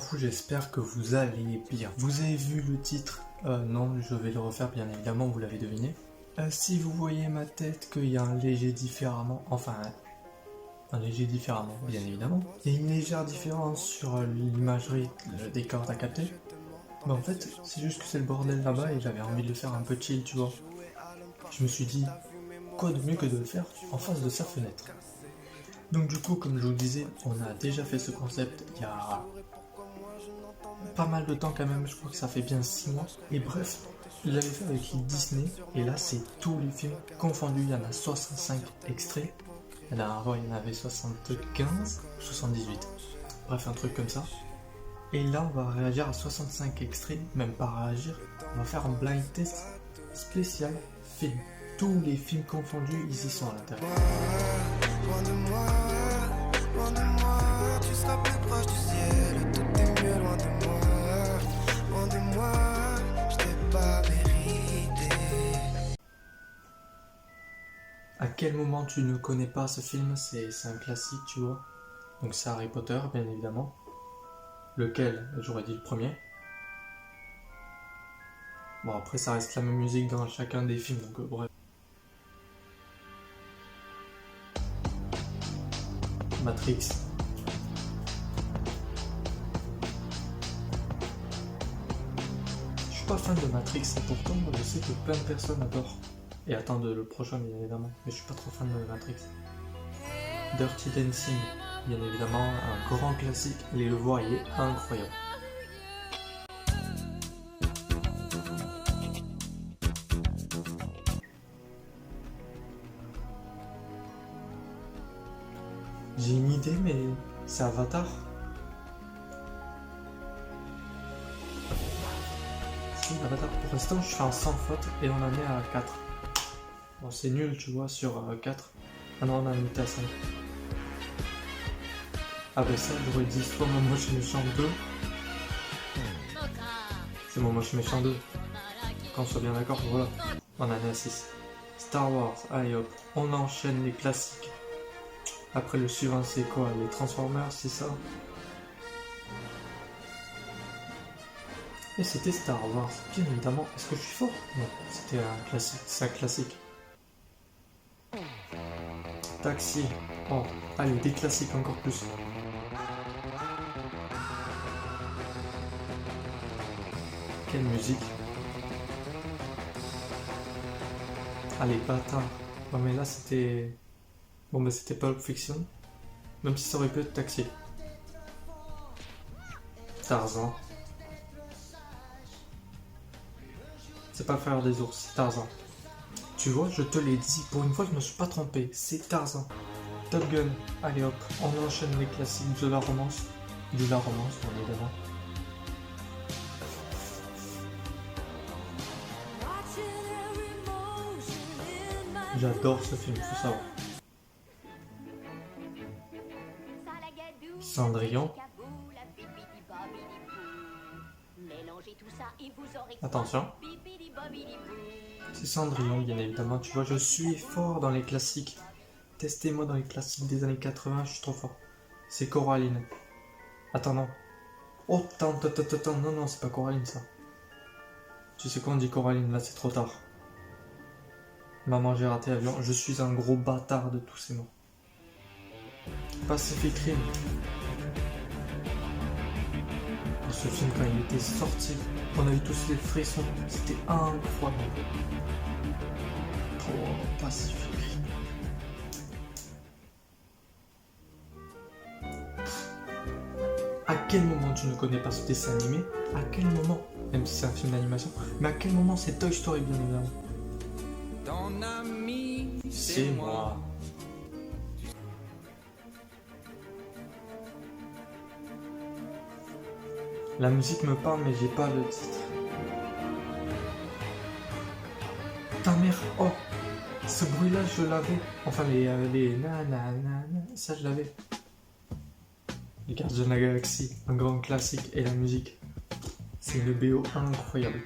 coup, j'espère que vous allez bien. Vous avez vu le titre? Non, je vais le refaire, bien évidemment, vous l'avez deviné. Si vous voyez ma tête, qu'il y a un léger différemment, enfin, un léger différemment, bien évidemment. Il y a une légère différence sur l'imagerie des cordes à capter. Mais en fait, c'est juste que c'est le bordel là-bas et j'avais envie de le faire un peu chill, tu vois. Je me suis dit, quoi de mieux que de le faire en face de sa fenêtre. Donc du coup, comme je vous le disais, on a déjà fait ce concept il y a pas mal de temps quand même, je crois que ça fait bien 6 mois. Et bref, je l'avais fait avec Disney, et là c'est tous les films confondus, il y en a 65 extraits. La dernière fois, il y en avait 75, 78. Bref, un truc comme ça. Et là, on va réagir à 65 extraits, même pas réagir. On va faire un blind test spécial film. Tous les films confondus, ils y sont à l'intérieur. Loin de moi, tu seras plus proche du ciel. Tout est mieux loin de moi, je t'ai pas mérité. À quel moment tu ne connais pas ce film? C'est un classique, tu vois. Donc c'est Harry Potter, bien évidemment. Lequel? J'aurais dit le premier. Bon, après ça reste la même musique dans chacun des films, donc bref. Matrix. Je suis pas fan de Matrix, et pourtant je sais que plein de personnes adorent. Et attendent le prochain, bien évidemment. Mais je suis pas trop fan de Matrix. Dirty Dancing, bien évidemment, un grand classique. Allez le voir, il est incroyable. J'ai une idée, mais c'est Avatar. Si, Avatar. Pour l'instant, je suis en sans faute et on en est à 4. Bon, c'est nul, tu vois, sur 4. Ah non, on en est à 5. Ah bah ça, j'aurais dit soit Mon Moche Méchant 2. C'est Mon Moche Méchant 2. Qu'on soit bien d'accord, voilà. On en est à 6. Star Wars, allez hop, on enchaîne les classiques. Après le suivant c'est quoi? Les Transformers, c'est ça? Et c'était Star Wars, bien évidemment. Est-ce que je suis fort? Non, c'était un classique, c'est un classique. Taxi. Oh, allez, des classiques encore plus. Quelle musique. Allez, bâtard. Non mais là c'était... Bon bah c'était Pulp Fiction. Même si ça aurait pu être Taxi. Tarzan. C'est pas Frère des ours, c'est Tarzan. Tu vois, je te l'ai dit, pour une fois je me suis pas trompé, c'est Tarzan. Top Gun, allez hop, on enchaîne les classiques de la romance. De la romance, bien évidemment. J'adore ce film, faut savoir. Cendrillon. Attention. C'est Cendrillon, bien évidemment. Tu vois, je suis fort dans les classiques. Testez-moi dans les classiques des années 80, je suis trop fort. C'est Coraline. Attends, non. Oh, attends, non, c'est pas Coraline, ça. Tu sais quoi, on dit Coraline, là, c'est trop tard. Maman, j'ai raté l'avion. Je suis un gros bâtard de tous ces mots. Pacific Rim. Ce film, quand il était sorti, on a eu tous les frissons. C'était incroyable. Oh, Pacific Rim. À quel moment tu ne connais pas ce dessin animé? À quel moment? Même si c'est un film d'animation. Mais à quel moment c'est Toy Story, bien évidemment? Ton ami, C'est moi. La musique me parle, mais j'ai pas le titre. Ta mère, oh, ce bruit-là, je l'avais. Enfin, les nanana, ça je l'avais. Les Gardiens de la Galaxie, un grand classique, et la musique. C'est une BO incroyable.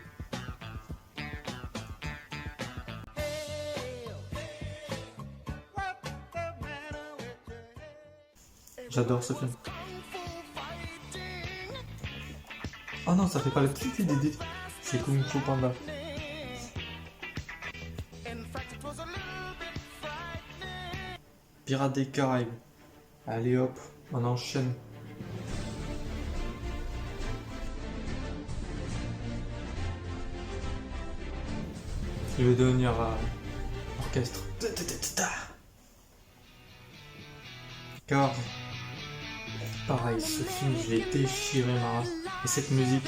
J'adore ce film. Oh non, ça fait pas le petit Dédé. C'est Kung Fu Panda. Pirates des Caraïbes. Allez hop, on enchaîne. Je vais devenir orchestre. Car, pareil, ce film, je l'ai déchiré ma race. Et cette musique,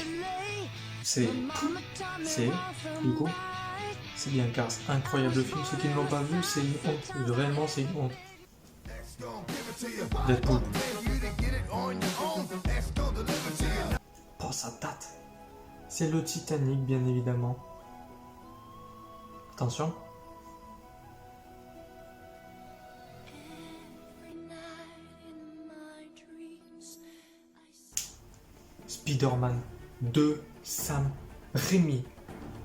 c'est du coup, c'est bien car c'est incroyable le film. Ceux qui ne l'ont pas vu, c'est une honte. Vraiment, c'est une honte. Deadpool. Oh, ça date. C'est le Titanic, bien évidemment. Attention. Spider-Man 2, Sam Raimi.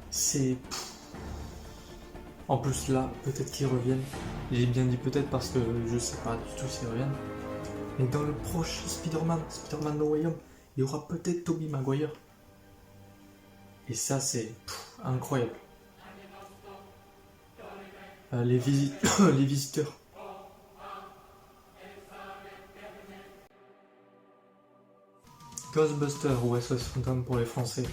C'est... En plus là, peut-être qu'ils reviennent. J'ai bien dit peut-être parce que je sais pas du tout s'ils reviennent. Mais dans le prochain Spider-Man No Way Home, il y aura peut-être Tobey Maguire. Et ça c'est incroyable. Les visiteurs. Ghostbusters ou SOS Fantôme pour les Français.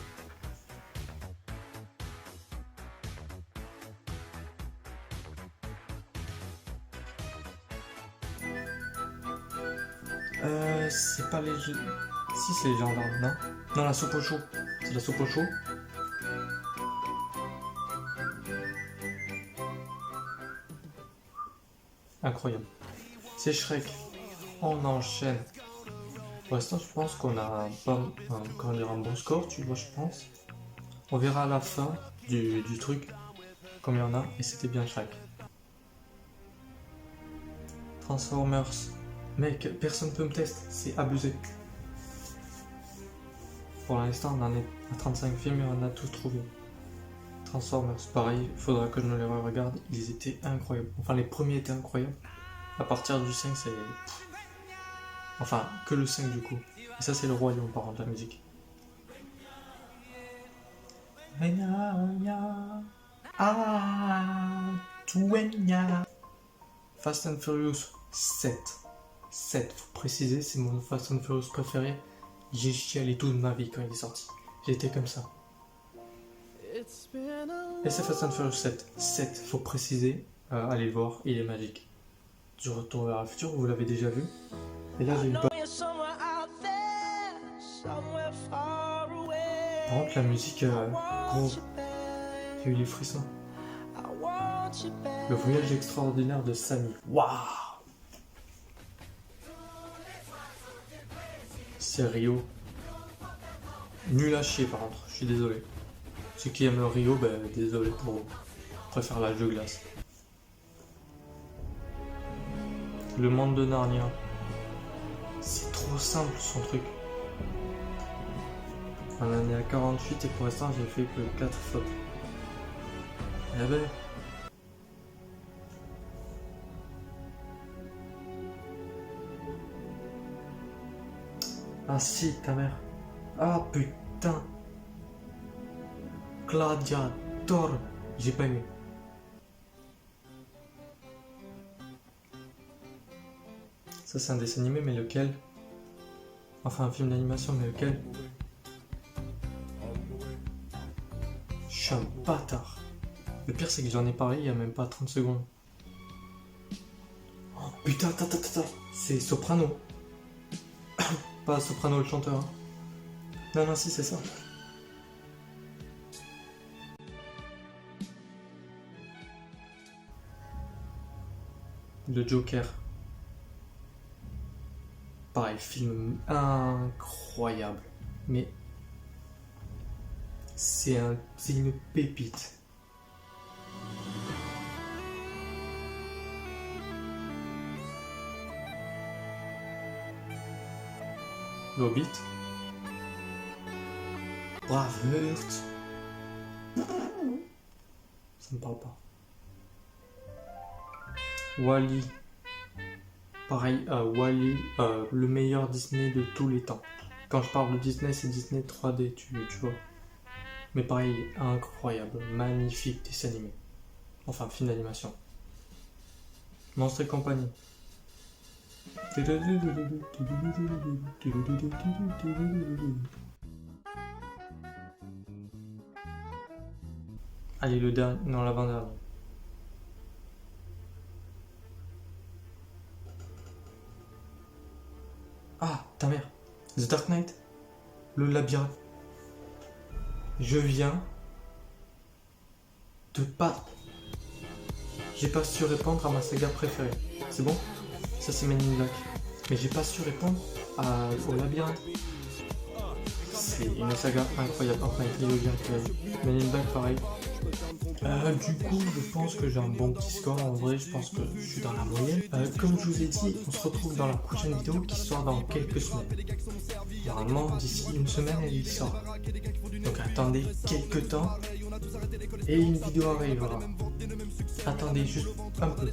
C'est pas les jeux. Si, c'est les gendarmes, non? Non, la soupe au chaud. C'est la soupe au chaud. Incroyable. C'est Shrek. On enchaîne. Pour l'instant, je pense qu'on a un bon score, tu vois, je pense. On verra à la fin du truc combien on a, et c'était bien Shrek. Transformers. Mec, personne peut me tester, c'est abusé. Pour l'instant, on en est à 35 films et on a tous trouvé. Transformers, pareil, il faudra que je me les regarde, ils étaient incroyables. Enfin, les premiers étaient incroyables. À partir du 5, c'est... Enfin, que le 5 du coup. Et ça, c'est le royaume, par contre, la musique. Fast and Furious 7. 7, faut préciser, c'est mon Fast and Furious préféré. J'ai chialé toute ma vie quand il est sorti. J'étais comme ça. Et c'est Fast and Furious 7. 7, faut préciser. Allez le voir, il est magique. Du Retour vers le futur, vous l'avez déjà vu. Et là, j'ai une... Par contre, la musique, gros, j'ai eu les frissons. Le voyage extraordinaire de Sammy. Waouh! C'est Rio. Nul à chier par contre, je suis désolé. Ceux qui aiment Rio, ben désolé pour eux. Je préfère l'âge de glace. Le monde de Narnia. C'est trop simple son truc. On en est à 48 et pour l'instant j'ai fait que 4 fautes. Eh ben. Ah si, ta mère. Ah putain. Gladiator. J'ai pas aimé. Ça c'est un dessin animé, mais lequel? Enfin un film d'animation, mais lequel? Je suis un bâtard. Le pire c'est que j'en ai parlé il y a même pas 30 secondes. Oh putain, attends. C'est Soprano. Pas Soprano le chanteur. Hein. Non, si, c'est ça. Le Joker. Pareil, film incroyable. Mais c'est une pépite. L'Hobbit. Braveheart. Ça me parle pas. Wall-E. Pareil, Wall-E, le meilleur Disney de tous les temps. Quand je parle de Disney, c'est Disney 3D, tu vois. Mais pareil, incroyable, magnifique dessin animé. Enfin, film d'animation. Monstres et compagnie. Allez, le dernier, non, l'avant-dernier. Ah, ta mère. The Dark Knight. Le labyrinthe. Je viens de pas... J'ai pas su répondre à ma saga préférée. C'est bon? Ça c'est Men in Black. Mais j'ai pas su répondre au labyrinthe. C'est une saga incroyable. Enfin, une trilogie incroyable. Men in Black pareil. Du coup, je pense que j'ai un bon petit score. En vrai, je pense que je suis dans la moyenne. Comme je vous ai dit, on se retrouve dans la prochaine vidéo qui sort dans quelques semaines. Normalement, d'ici une semaine, elle y sort. Donc attendez quelques temps et une vidéo arrivera. Attendez juste un peu.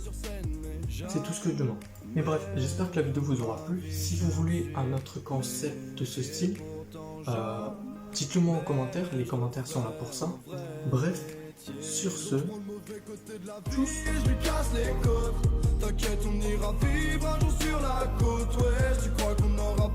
C'est tout ce que je demande. Mais bref, j'espère que la vidéo vous aura plu. Si vous voulez un autre concept de ce style, dites-le moi en commentaire. Les commentaires sont là pour ça. Bref. Sur ce, tchuss. Je lui casse les côtes. T'inquiète, on ira vivre un jour sur la côte. Ouais, tu crois qu'on aura